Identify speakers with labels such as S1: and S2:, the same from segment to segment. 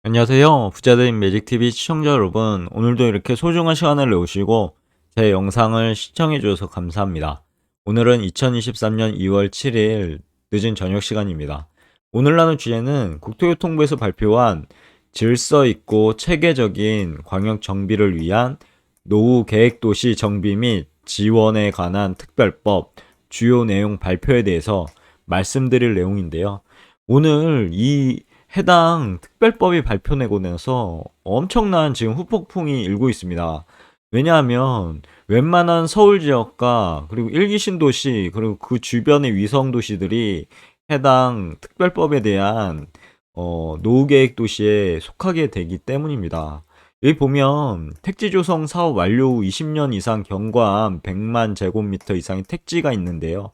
S1: 안녕하세요. 부자들인 매직TV 시청자 여러분. 오늘도 이렇게 소중한 시간을 내오시고 제 영상을 시청해 주셔서 감사합니다. 오늘은 2023년 2월 7일 늦은 저녁 시간입니다. 오늘 나눌 주제는 국토교통부에서 발표한 질서 있고 체계적인 광역 정비를 위한 노후 계획 도시 정비 및 지원에 관한 특별법 주요 내용 발표에 대해서 말씀드릴 내용인데요. 오늘 이 해당 특별법이 발표되고 나서 엄청난 지금 후폭풍이 일고 있습니다. 왜냐하면 웬만한 서울 지역과 그리고 일기 신도시 그리고 그 주변의 위성 도시들이 해당 특별법에 대한 노후계획 도시에 속하게 되기 때문입니다. 여기 보면 택지 조성 사업 완료 후 20년 이상 경과한 100만 제곱미터 이상의 택지가 있는데요.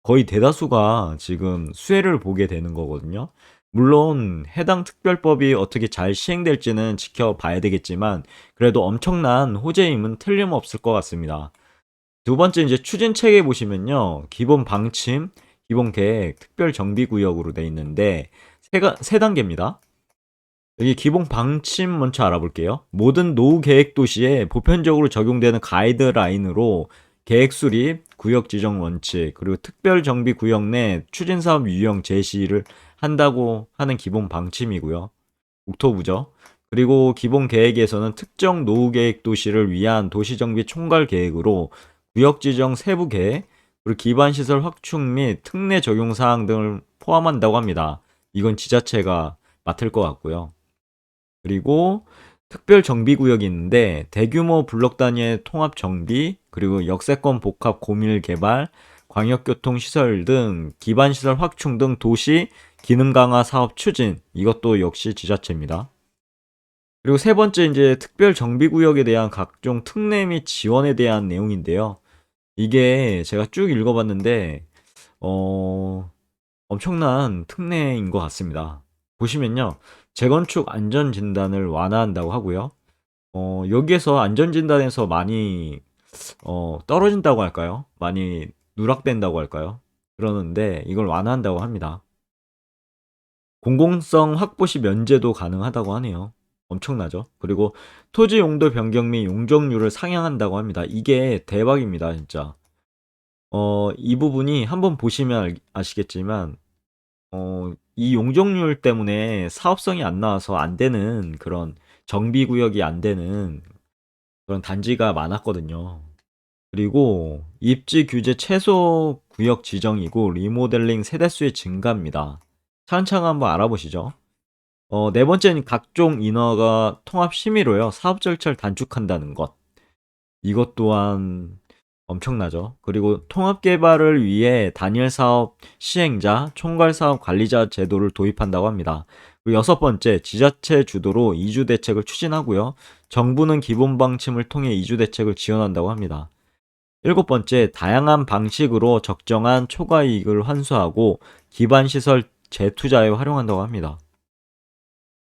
S1: 거의 대다수가 지금 수혜를 보게 되는 거거든요. 물론 해당 특별법이 어떻게 잘 시행될지는 지켜봐야 되겠지만 그래도 엄청난 호재임은 틀림없을 것 같습니다. 두 번째 이제 추진 체계 보시면요. 기본 방침, 기본 계획, 특별 정비 구역으로 돼 있는데 세 단계입니다. 여기 기본 방침 먼저 알아볼게요. 모든 노후 계획 도시에 보편적으로 적용되는 가이드라인으로 계획 수립, 구역 지정 원칙, 그리고 특별 정비 구역 내 추진 사업 유형 제시를 한다고 하는 기본 방침이고요. 국토부죠. 그리고 기본 계획에서는 특정 노후 계획 도시를 위한 도시 정비 총괄 계획으로 구역 지정 세부 계획, 그리고 기반 시설 확충 및 특례 적용 사항 등을 포함한다고 합니다. 이건 지자체가 맡을 것 같고요. 그리고 특별 정비 구역이 있는데 대규모 블록 단위의 통합 정비, 그리고 역세권 복합 고밀 개발, 광역교통 시설 등 기반 시설 확충 등 도시 기능 강화 사업 추진, 이것도 역시 지자체입니다. 그리고 세 번째 이제 특별 정비 구역에 대한 각종 특례 및 지원에 대한 내용인데요. 이게 제가 쭉 읽어봤는데 어, 엄청난 특례인 것 같습니다. 보시면요. 재건축 안전진단을 완화한다고 하고요. 여기에서 안전진단에서 많이 떨어진다고 할까요? 많이 누락된다고 할까요? 그러는데 이걸 완화한다고 합니다. 공공성 확보 시 면제도 가능하다고 하네요. 엄청나죠? 그리고 토지 용도 변경 및 용적률을 상향한다고 합니다. 이게 대박입니다, 진짜. 이 부분이 한번 보시면 아시겠지만 이 용적률 때문에 사업성이 안 나와서 안 되는 그런 정비 구역이 안 되는 그런 단지가 많았거든요. 그리고 입지 규제 최소 구역 지정이고 리모델링 세대수의 증가입니다. 차근차근 한번 알아보시죠. 네 번째는 각종 인허가 통합 심의로요. 사업 절차를 단축한다는 것. 이것 또한 엄청나죠. 그리고 통합 개발을 위해 단일 사업 시행자, 총괄 사업 관리자 제도를 도입한다고 합니다. 그리고 여섯 번째, 지자체 주도로 이주 대책을 추진하고요. 정부는 기본 방침을 통해 이주 대책을 지원한다고 합니다. 일곱 번째, 다양한 방식으로 적정한 초과 이익을 환수하고 기반 시설 재투자에 활용한다고 합니다.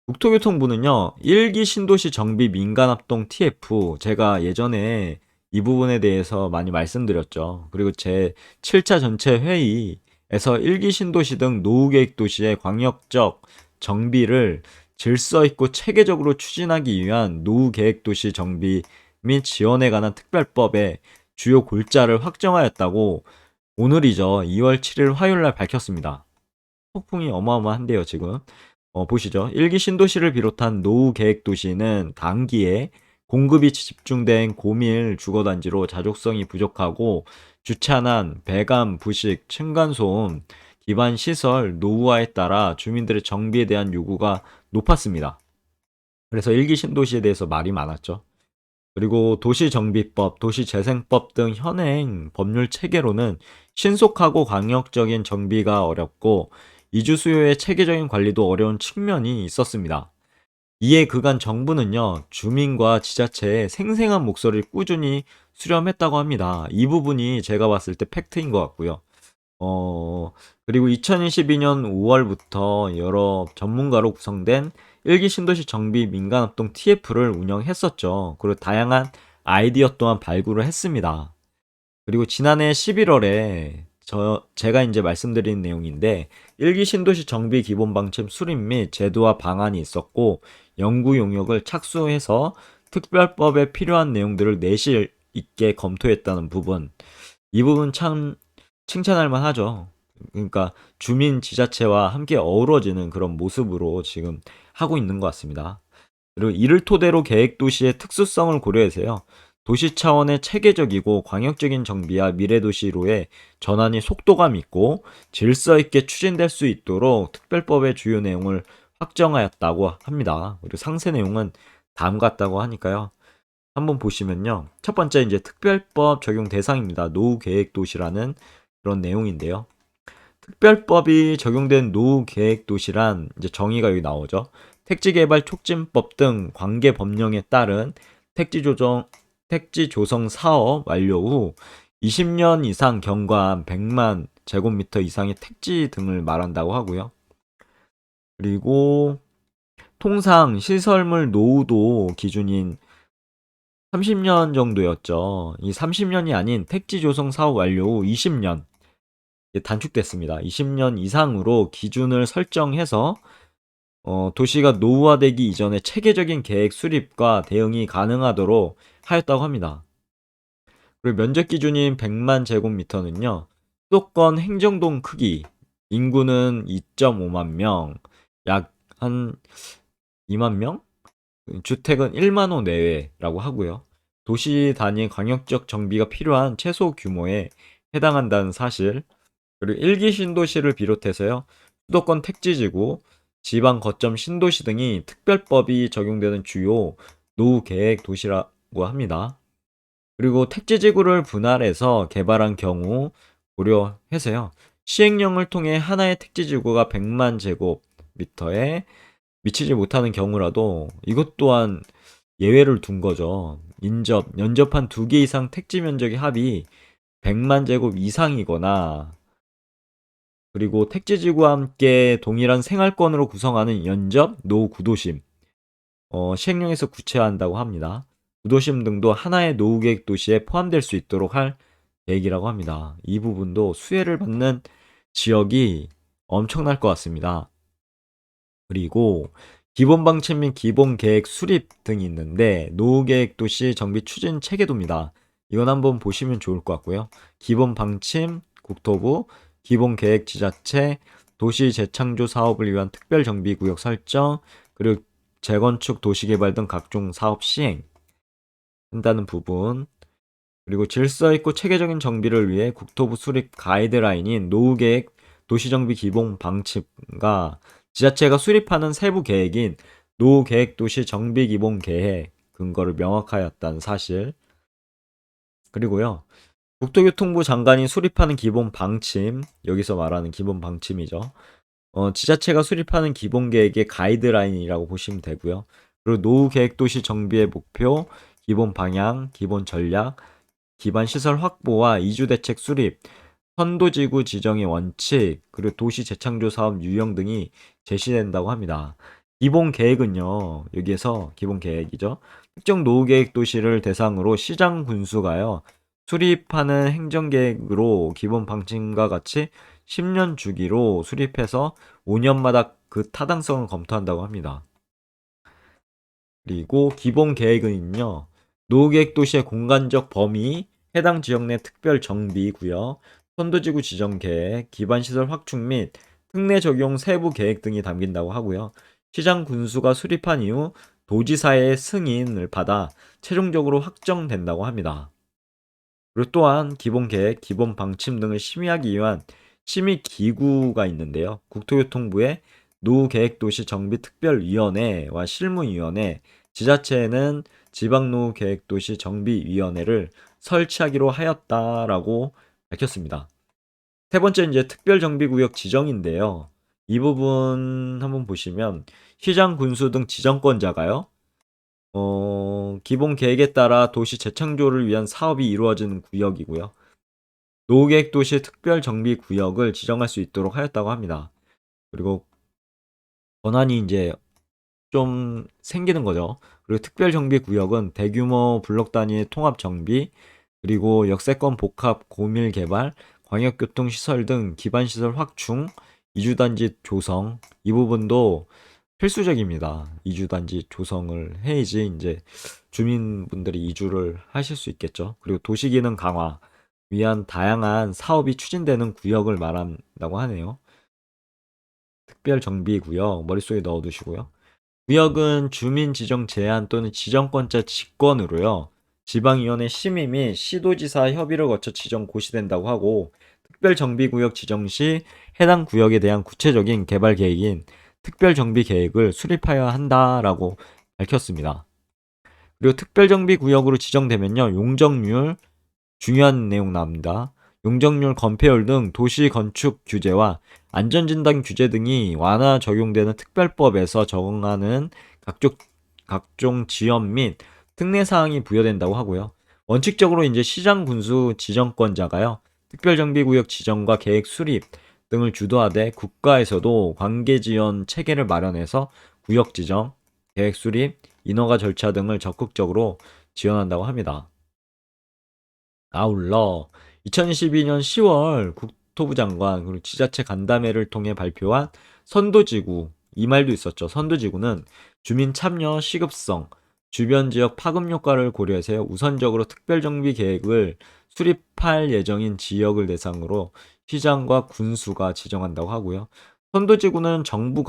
S1: 국토교통부는요, 1기 신도시 정비 민간합동 TF, 제가 예전에 이 부분에 대해서 많이 말씀드렸죠. 그리고 제 7차 전체 회의에서 1기 신도시 등 노후계획 도시의 광역적 정비를 질서 있고 체계적으로 추진하기 위한 노후계획 도시 정비 및 지원에 관한 특별법의 주요 골자를 확정하였다고 오늘이죠. 2월 7일 화요일 날 밝혔습니다. 폭풍이 어마어마한데요, 지금. 보시죠. 1기 신도시를 비롯한 노후 계획 도시는 단기에 공급이 집중된 고밀 주거단지로 자족성이 부족하고 주차난, 배관, 부식, 층간소음, 기반 시설 노후화에 따라 주민들의 정비에 대한 요구가 높았습니다. 그래서 1기 신도시에 대해서 말이 많았죠. 그리고 도시정비법, 도시재생법 등 현행 법률 체계로는 신속하고 강력적인 정비가 어렵고 이주 수요의 체계적인 관리도 어려운 측면이 있었습니다. 이에 그간 정부는요, 주민과 지자체의 생생한 목소리를 꾸준히 수렴했다고 합니다. 이 부분이 제가 봤을 때 팩트인 것 같고요. 어, 그리고 2022년 5월부터 여러 전문가로 구성된 일기 신도시 정비 민간합동 TF를 운영했었죠. 그리고 다양한 아이디어 또한 발굴을 했습니다. 그리고 지난해 11월에 제가 이제 말씀드린 내용인데, 1기 신도시 정비 기본 방침 수립 및 제도화 방안이 있었고, 연구 용역을 착수해서 특별법에 필요한 내용들을 내실 있게 검토했다는 부분. 이 부분 참 칭찬할 만하죠. 그러니까 주민 지자체와 함께 어우러지는 그런 모습으로 지금 하고 있는 것 같습니다. 그리고 이를 토대로 계획 도시의 특수성을 고려해서요. 도시 차원의 체계적이고 광역적인 정비와 미래도시로의 전환이 속도감 있고 질서 있게 추진될 수 있도록 특별법의 주요 내용을 확정하였다고 합니다. 그리고 상세 내용은 다음 같다고 하니까요. 한번 보시면요. 첫 번째 이제 특별법 적용 대상입니다. 노후 계획 도시라는 그런 내용인데요. 특별법이 적용된 노후 계획 도시란 이제 정의가 여기 나오죠. 택지개발 촉진법 등 관계 법령에 따른 택지 조성 사업 완료 후 20년 이상 경과한 100만 제곱미터 이상의 택지 등을 말한다고 하고요. 그리고 통상 시설물 노후도 기준인 30년 정도였죠. 이 30년이 아닌 택지 조성 사업 완료 후 20년 단축됐습니다. 20년 이상으로 기준을 설정해서 도시가 노후화되기 이전에 체계적인 계획 수립과 대응이 가능하도록 하였다고 합니다. 그리고 면적 기준인 100만 제곱미터는요. 수도권 행정동 크기, 인구는 2.5만 명, 약 한 2만 명? 주택은 1만 호 내외라고 하고요. 도시 단위 광역적 정비가 필요한 최소 규모에 해당한다는 사실, 그리고 1기 신도시를 비롯해서요. 수도권 택지지구, 지방 거점 신도시 등이 특별법이 적용되는 주요 노후 계획 도시라고 합니다. 그리고 택지지구를 분할해서 개발한 경우 고려해서요. 시행령을 통해 하나의 택지지구가 100만 제곱미터에 미치지 못하는 경우라도 이것 또한 예외를 둔 거죠. 연접한 2개 이상 택지 면적의 합이 100만 제곱 이상이거나 그리고 택지지구와 함께 동일한 생활권으로 구성하는 연접, 노후 구도심, 시행령에서 구체화한다고 합니다. 구도심 등도 하나의 노후계획 도시에 포함될 수 있도록 할 계획이라고 합니다. 이 부분도 수혜를 받는 지역이 엄청날 것 같습니다. 그리고 기본 방침 및 기본 계획 수립 등이 있는데 노후계획 도시 정비 추진 체계도입니다. 이건 한번 보시면 좋을 것 같고요. 기본 방침, 국토부, 기본 계획 지자체, 도시 재창조 사업을 위한 특별 정비 구역 설정, 그리고 재건축 도시개발 등 각종 사업 시행 한다는 부분, 그리고 질서 있고 체계적인 정비를 위해 국토부 수립 가이드라인인 노후계획 도시정비 기본 방침과 지자체가 수립하는 세부 계획인 노후계획 도시 정비 기본 계획 근거를 명확하였다는 사실. 그리고요. 국토교통부 장관이 수립하는 기본 방침, 여기서 말하는 기본 방침이죠. 지자체가 수립하는 기본 계획의 가이드라인이라고 보시면 되고요. 그리고 노후 계획 도시 정비의 목표, 기본 방향, 기본 전략, 기반 시설 확보와 이주 대책 수립, 선도지구 지정의 원칙, 그리고 도시 재창조 사업 유형 등이 제시된다고 합니다. 기본 계획은요, 여기에서 기본 계획이죠. 특정 노후 계획 도시를 대상으로 시장 군수가요, 수립하는 행정계획으로 기본 방침과 같이 10년 주기로 수립해서 5년마다 그 타당성을 검토한다고 합니다. 그리고 기본 계획은요, 노후계획 도시의 공간적 범위, 해당 지역 내 특별 정비 구역, 선도지구 지정 계획, 기반시설 확충 및 특례 적용 세부 계획 등이 담긴다고 하고요. 시장 군수가 수립한 이후 도지사의 승인을 받아 최종적으로 확정된다고 합니다. 그리고 또한 기본 계획, 기본 방침 등을 심의하기 위한 심의 기구가 있는데요. 국토교통부의 노후계획도시 정비특별위원회와 실무위원회, 지자체에는 지방노후계획도시 정비위원회를 설치하기로 하였다라고 밝혔습니다. 세 번째 이제 특별정비구역 지정인데요. 이 부분 한번 보시면 시장 군수 등 지정권자가요. 기본 계획에 따라 도시 재창조를 위한 사업이 이루어지는 구역이고요. 노후계획 도시 특별 정비 구역을 지정할 수 있도록 하였다고 합니다. 그리고 권한이 이제 좀 생기는 거죠. 그리고 특별 정비 구역은 대규모 블록 단위의 통합 정비, 그리고 역세권 복합 고밀 개발, 광역교통시설 등 기반시설 확충, 이주단지 조성, 이 부분도 필수적입니다. 이주단지 조성을 해야지 이제 주민분들이 이주를 하실 수 있겠죠. 그리고 도시기능 강화 위한 다양한 사업이 추진되는 구역을 말한다고 하네요. 특별정비구역 머릿속에 넣어두시고요. 구역은 주민 지정 제한 또는 지정권자 직권으로요. 지방위원회 심의 및 시도지사 협의를 거쳐 지정 고시된다고 하고, 특별정비구역 지정 시 해당 구역에 대한 구체적인 개발 계획인 특별정비 계획을 수립하여야 한다라고 밝혔습니다. 그리고 특별정비구역으로 지정되면요, 용적률 중요한 내용 나옵니다. 용적률 건폐율 등 도시 건축 규제와 안전진단 규제 등이 완화 적용되는 특별법에서 적용하는 각종 지연 및 특례사항이 부여된다고 하고요. 원칙적으로 이제 시장 군수 지정권자가요, 특별정비구역 지정과 계획 수립 등을 주도하되 국가에서도 관계 지원 체계를 마련해서 구역 지정, 계획 수립, 인허가 절차 등을 적극적으로 지원한다고 합니다. 아울러 2022년 10월 국토부 장관 그리고 지자체 간담회를 통해 발표한 선도지구, 이 말도 있었죠. 선도지구는 주민 참여 시급성, 주변 지역 파급 효과를 고려해서 우선적으로 특별정비 계획을 수립할 예정인 지역을 대상으로 시장과 군수가 지정한다고 하고요. 선도지구는 정부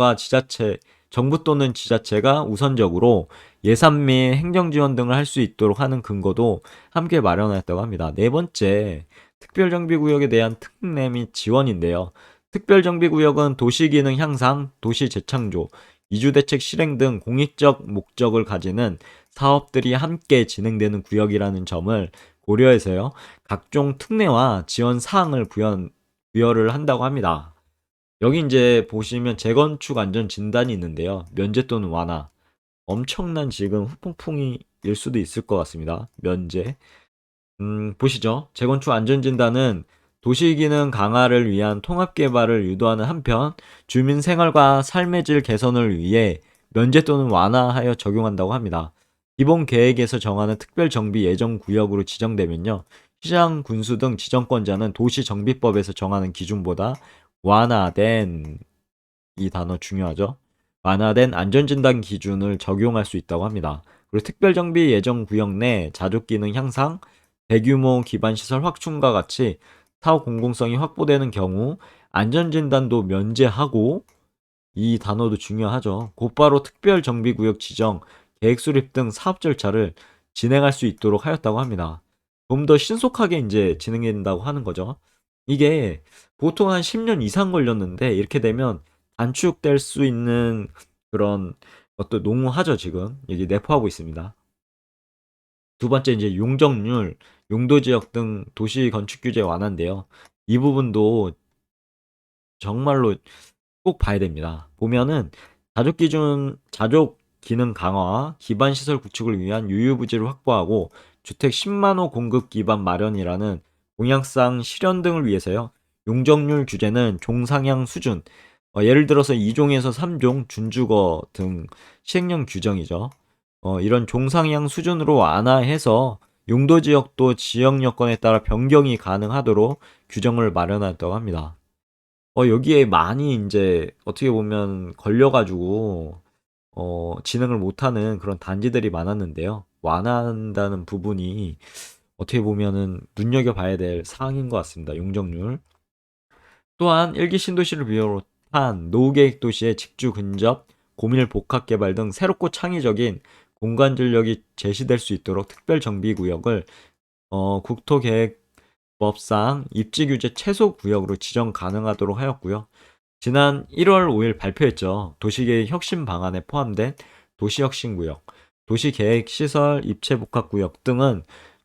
S1: 또는 지자체가 우선적으로 예산 및 행정 지원 등을 할 수 있도록 하는 근거도 함께 마련하였다고 합니다. 네 번째, 특별정비구역에 대한 특례 및 지원인데요. 특별정비구역은 도시기능 향상, 도시 재창조, 이주대책 실행 등 공익적 목적을 가지는 사업들이 함께 진행되는 구역이라는 점을 고려해서요, 각종 특례와 지원 사항을 부여를 한다고 합니다. 여기 이제 보시면 재건축 안전 진단이 있는데요. 면제 또는 완화. 엄청난 지금 후폭풍일 수도 있을 것 같습니다. 면제. 보시죠. 재건축 안전진단은 도시기능 강화를 위한 통합개발을 유도하는 한편 주민 생활과 삶의 질 개선을 위해 면제 또는 완화하여 적용한다고 합니다. 기본 계획에서 정하는 특별정비 예정 구역으로 지정되면요, 시장, 군수 등 지정권자는 도시정비법에서 정하는 기준보다 완화된, 이 단어 중요하죠. 완화된 안전진단 기준을 적용할 수 있다고 합니다. 그리고 특별정비 예정 구역 내 자족기능 향상, 대규모 기반시설 확충과 같이 사업 공공성이 확보되는 경우 안전진단도 면제하고, 이 단어도 중요하죠. 곧바로 특별정비구역 지정, 계획 수립 등 사업 절차를 진행할 수 있도록 하였다고 합니다. 좀 더 신속하게 이제 진행된다고 하는 거죠. 이게 보통 한 10년 이상 걸렸는데 이렇게 되면 단축될 수 있는 그런 것도 농후하죠, 지금. 여기 내포하고 있습니다. 두 번째 이제 용적률, 용도 지역 등 도시 건축 규제 완화인데요. 이 부분도 정말로 꼭 봐야 됩니다. 보면은 자족 기능 강화, 기반 시설 구축을 위한 유유부지를 확보하고 주택 10만 호 공급 기반 마련이라는 공약상 실현 등을 위해서요. 용적률 규제는 종상향 수준, 예를 들어서 2종에서 3종 준주거 등 시행령 규정이죠. 이런 종상향 수준으로 완화해서 용도 지역도 지역 여건에 따라 변경이 가능하도록 규정을 마련했다고 합니다. 여기에 많이 인제 어떻게 보면 걸려 가지고 진행을 못하는 그런 단지들이 많았는데요. 완화한다는 부분이 어떻게 보면은 눈여겨봐야 될 사항인 것 같습니다, 용적률. 또한 1기 신도시를 비롯한 노후계획 도시의 직주 근접, 고밀 복합 개발 등 새롭고 창의적인 공간 전력이 제시될 수 있도록 특별정비구역을 국토계획법상 입지규제 최소 구역으로 지정 가능하도록 하였고요. 지난 1월 5일 발표했죠. 도시계획 혁신 방안에 포함된 도시혁신구역, 도시계획시설 입체복합구역 등은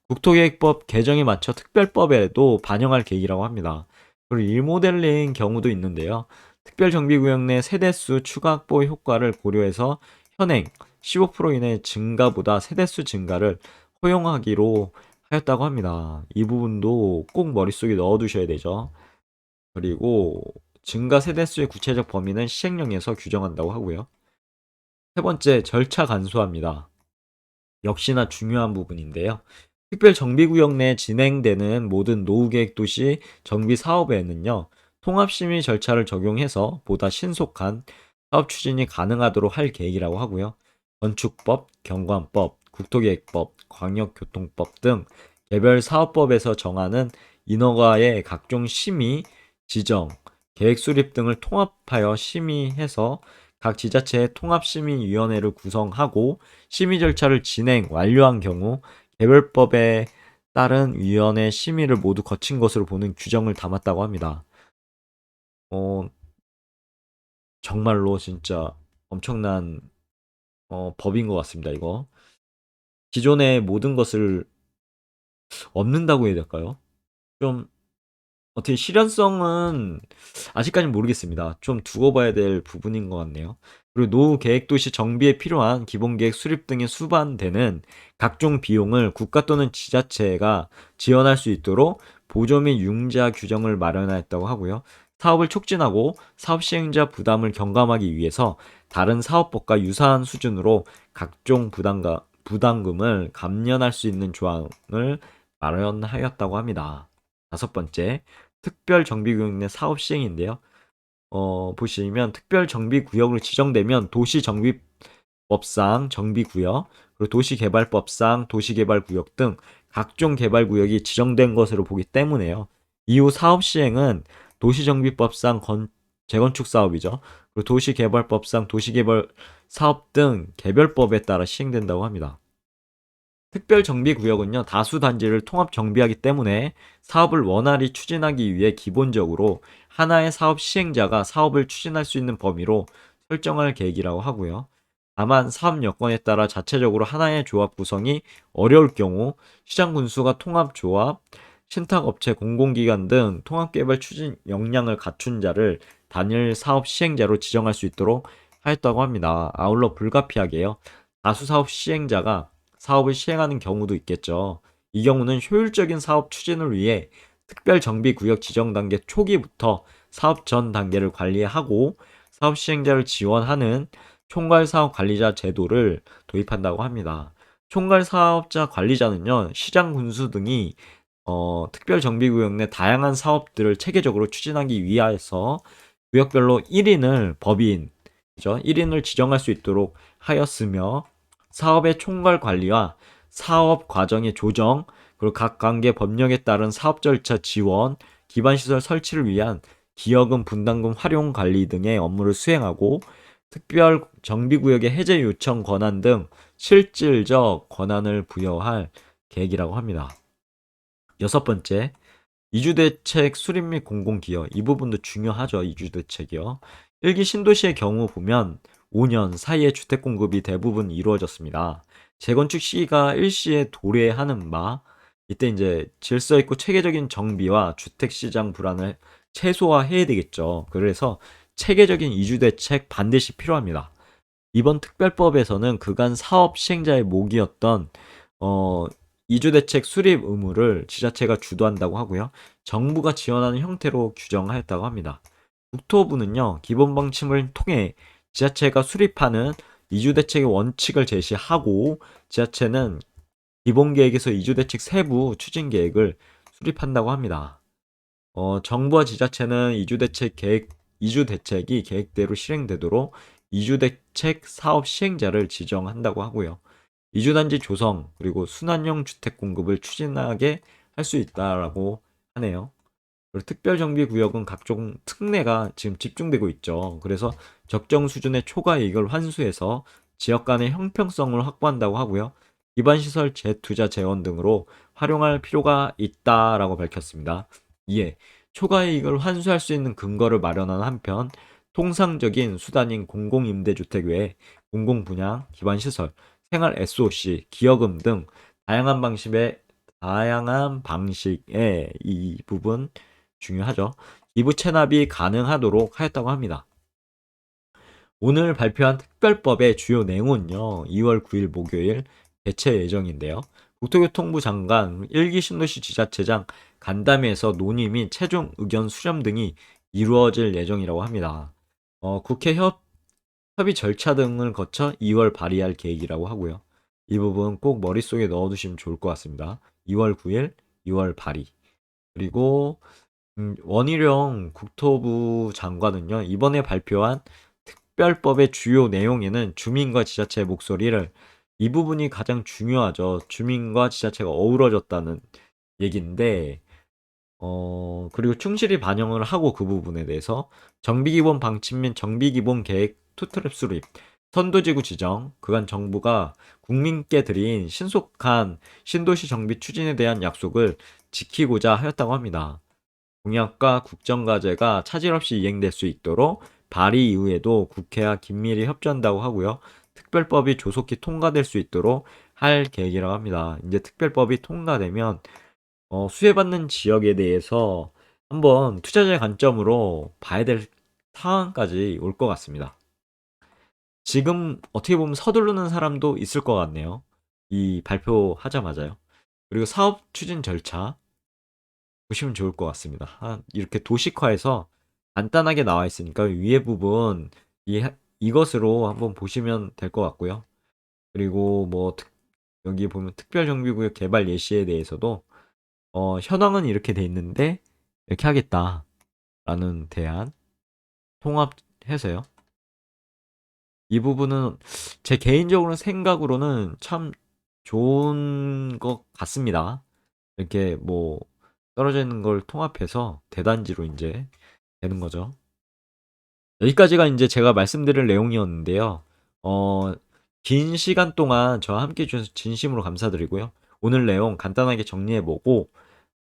S1: 국토계획법 개정에 맞춰 특별법에도 반영할 계획이라고 합니다. 그리고 일모델링 경우도 있는데요. 특별정비구역 내 세대수 추가 확보 효과를 고려해서 현행 15% 이내 증가보다 세대수 증가를 허용하기로 하였다고 합니다. 이 부분도 꼭 머릿속에 넣어두셔야 되죠. 그리고 증가 세대수의 구체적 범위는 시행령에서 규정한다고 하고요. 세 번째, 절차 간소화입니다. 역시나 중요한 부분인데요. 특별정비구역 내 진행되는 모든 노후계획도시 정비사업에는요, 통합심의 절차를 적용해서 보다 신속한 사업 추진이 가능하도록 할 계획이라고 하고요. 건축법, 경관법, 국토계획법, 광역교통법 등 개별 사업법에서 정하는 인허가의 각종 심의, 지정, 계획 수립 등을 통합하여 심의해서 각 지자체의 통합심의위원회를 구성하고 심의 절차를 진행 완료한 경우 개별법에 따른 위원회 심의를 모두 거친 것으로 보는 규정을 담았다고 합니다. 어, 정말로 진짜 엄청난 법인 것 같습니다, 이거. 기존의 모든 것을 없는다고 해야 될까요? 좀 어떻게 실현성은 아직까지는 모르겠습니다. 좀 두고 봐야 될 부분인 것 같네요. 그리고 노후 계획 도시 정비에 필요한 기본 계획 수립 등에 수반되는 각종 비용을 국가 또는 지자체가 지원할 수 있도록 보조 및 융자 규정을 마련하였다고 하고요. 사업을 촉진하고 사업 시행자 부담을 경감하기 위해서 다른 사업법과 유사한 수준으로 각종 부담금을 감면할 수 있는 조항을 마련하였다고 합니다. 다섯 번째, 특별정비구역 내 사업 시행인데요. 보시면 특별정비구역으로 지정되면 도시정비법상 정비구역, 그리고 도시개발법상 도시개발구역 등 각종 개발구역이 지정된 것으로 보기 때문에요. 이후 사업 시행은 도시정비법상 재건축 사업이죠. 그리고 도시개발법상 도시개발 사업 등 개별법에 따라 시행된다고 합니다. 특별정비구역은요, 다수 단지를 통합 정비하기 때문에 사업을 원활히 추진하기 위해 기본적으로 하나의 사업 시행자가 사업을 추진할 수 있는 범위로 설정할 계획이라고 하고요. 다만 사업 여건에 따라 자체적으로 하나의 조합 구성이 어려울 경우 시장 군수가 통합조합, 신탁업체, 공공기관 등 통합개발 추진 역량을 갖춘 자를 단일 사업 시행자로 지정할 수 있도록 하였다고 합니다. 아울러 불가피하게요, 다수 사업 시행자가 사업을 시행하는 경우도 있겠죠. 이 경우는 효율적인 사업 추진을 위해 특별정비구역 지정 단계 초기부터 사업 전 단계를 관리하고 사업 시행자를 지원하는 총괄사업관리자 제도를 도입한다고 합니다. 총괄사업자 관리자는요, 시장 군수 등이 특별정비구역 내 다양한 사업들을 체계적으로 추진하기 위해서 구역별로 1인을 법인, 그죠? 1인을 지정할 수 있도록 하였으며 사업의 총괄 관리와 사업 과정의 조정, 그리고 각 관계 법령에 따른 사업 절차 지원, 기반 시설 설치를 위한 기여금, 분담금 활용 관리 등의 업무를 수행하고 특별 정비구역의 해제 요청 권한 등 실질적 권한을 부여할 계획이라고 합니다. 여섯 번째, 이주대책 수립 및 공공기여. 이 부분도 중요하죠. 이주대책이요. 일기 신도시의 경우 보면 5년 사이에 주택 공급이 대부분 이루어졌습니다. 재건축 시기가 일시에 도래하는 바, 이때 이제 질서 있고 체계적인 정비와 주택 시장 불안을 최소화해야 되겠죠. 그래서 체계적인 이주대책 반드시 필요합니다. 이번 특별법에서는 그간 사업 시행자의 목이었던 어, 이주대책 수립 의무를 지자체가 주도한다고 하고요. 정부가 지원하는 형태로 규정하였다고 합니다. 국토부는요, 기본 방침을 통해 지자체가 수립하는 이주대책의 원칙을 제시하고 지자체는 기본계획에서 이주대책 세부 추진계획을 수립한다고 합니다. 정부와 지자체는 이주대책이 계획대로 실행되도록 이주대책 사업 시행자를 지정한다고 하고요. 이주단지 조성 그리고 순환형 주택 공급을 추진하게 할 수 있다라고 하네요. 그리고 특별정비구역은 각종 특례가 지금 집중되고 있죠. 그래서 적정 수준의 초과 이익을 환수해서 지역 간의 형평성을 확보한다고 하고요. 기반시설 재투자 재원 등으로 활용할 필요가 있다라고 밝혔습니다. 이에 초과 이익을 환수할 수 있는 근거를 마련하는 한편 통상적인 수단인 공공임대주택 외에 공공분양, 기반시설, 생활 SOC, 기여금 등 다양한 방식의 이 부분 중요하죠. 기부 체납이 가능하도록 하였다고 합니다. 오늘 발표한 특별법의 주요 내용은요, 2월 9일 목요일 개최 예정인데요. 국토교통부 장관, 1기 신도시 지자체장 간담회에서 논의 및 최종 의견 수렴 등이 이루어질 예정이라고 합니다. 국회 협의 절차 등을 거쳐 2월 발의할 계획이라고 하고요. 이 부분 꼭 머릿속에 넣어두시면 좋을 것 같습니다. 2월 9일, 2월 발의. 그리고 원희룡 국토부 장관은요, 이번에 발표한 특별법의 주요 내용에는 주민과 지자체의 목소리를, 이 부분이 가장 중요하죠. 주민과 지자체가 어우러졌다는 얘기인데, 그리고 충실히 반영을 하고 그 부분에 대해서 정비기본 방침 및 정비기본 계획 투트랩 수립, 선도지구 지정, 그간 정부가 국민께 드린 신속한 신도시 정비 추진에 대한 약속을 지키고자 하였다고 합니다. 공약과 국정과제가 차질 없이 이행될 수 있도록 발의 이후에도 국회와 긴밀히 협조한다고 하고요. 특별법이 조속히 통과될 수 있도록 할 계획이라고 합니다. 이제 특별법이 통과되면 수혜받는 지역에 대해서 한번 투자자의 관점으로 봐야 될 상황까지 올 것 같습니다. 지금 어떻게 보면 서두르는 사람도 있을 것 같네요. 이 발표하자마자요. 그리고 사업 추진 절차 보시면 좋을 것 같습니다. 이렇게 도식화해서 간단하게 나와 있으니까 위에 부분 이것으로 한번 보시면 될 것 같고요. 그리고 뭐 여기 보면 특별정비구역 개발 예시에 대해서도 현황은 이렇게 돼 있는데 이렇게 하겠다라는 대안 통합해서요. 이 부분은 제 개인적으로 생각으로는 참 좋은 것 같습니다. 이렇게 뭐 떨어져 있는 걸 통합해서 대단지로 이제 되는 거죠. 여기까지가 이제 제가 말씀드릴 내용이었는데요. 어, 긴 시간 동안 저와 함께 해주셔서 진심으로 감사드리고요. 오늘 내용 간단하게 정리해보고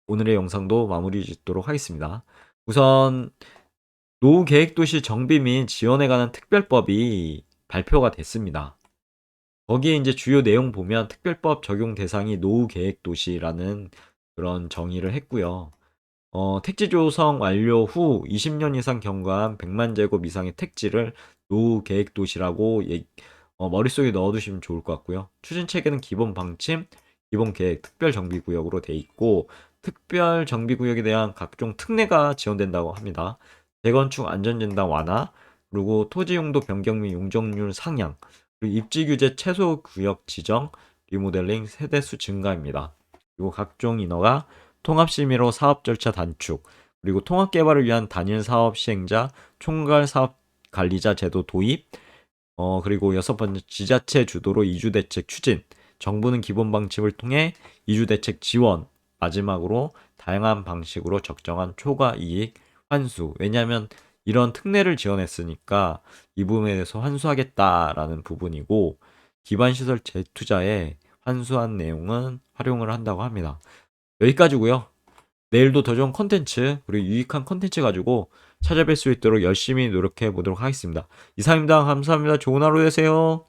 S1: 오늘의 영상도 마무리 짓도록 하겠습니다. 우선 노후계획도시 정비 및 지원에 관한 특별법이 발표가 됐습니다. 거기에 이제 주요 내용 보면 특별법 적용 대상이 노후계획도시라는 그런 정의를 했고요. 택지 조성 완료 후 20년 이상 경과한 100만 제곱 이상의 택지를 노후계획도시라고 머릿속에 넣어두시면 좋을 것 같고요. 추진 체계는 기본 방침, 기본 계획, 특별 정비구역으로 돼 있고 특별 정비구역에 대한 각종 특례가 지원된다고 합니다. 재건축 안전진단 완화, 그리고 토지 용도 변경 및 용적률 상향, 그리고 입지 규제 최소 구역 지정, 리모델링, 세대수 증가입니다. 그리고 각종 인허가, 통합심의로 사업 절차 단축, 그리고 통합 개발을 위한 단일 사업 시행자, 총괄 사업 관리자 제도 도입, 그리고 여섯 번째 지자체 주도로 이주 대책 추진, 정부는 기본 방침을 통해 이주 대책 지원, 마지막으로 다양한 방식으로 적정한 초과 이익 환수. 왜냐하면 이런 특례를 지원했으니까 이 부분에 대해서 환수하겠다라는 부분이고 기반시설 재투자에 환수한 내용은 활용을 한다고 합니다. 여기까지고요. 내일도 더 좋은 컨텐츠 그리고 유익한 컨텐츠 가지고 찾아뵐 수 있도록 열심히 노력해 보도록 하겠습니다. 이상입니다. 감사합니다. 좋은 하루 되세요.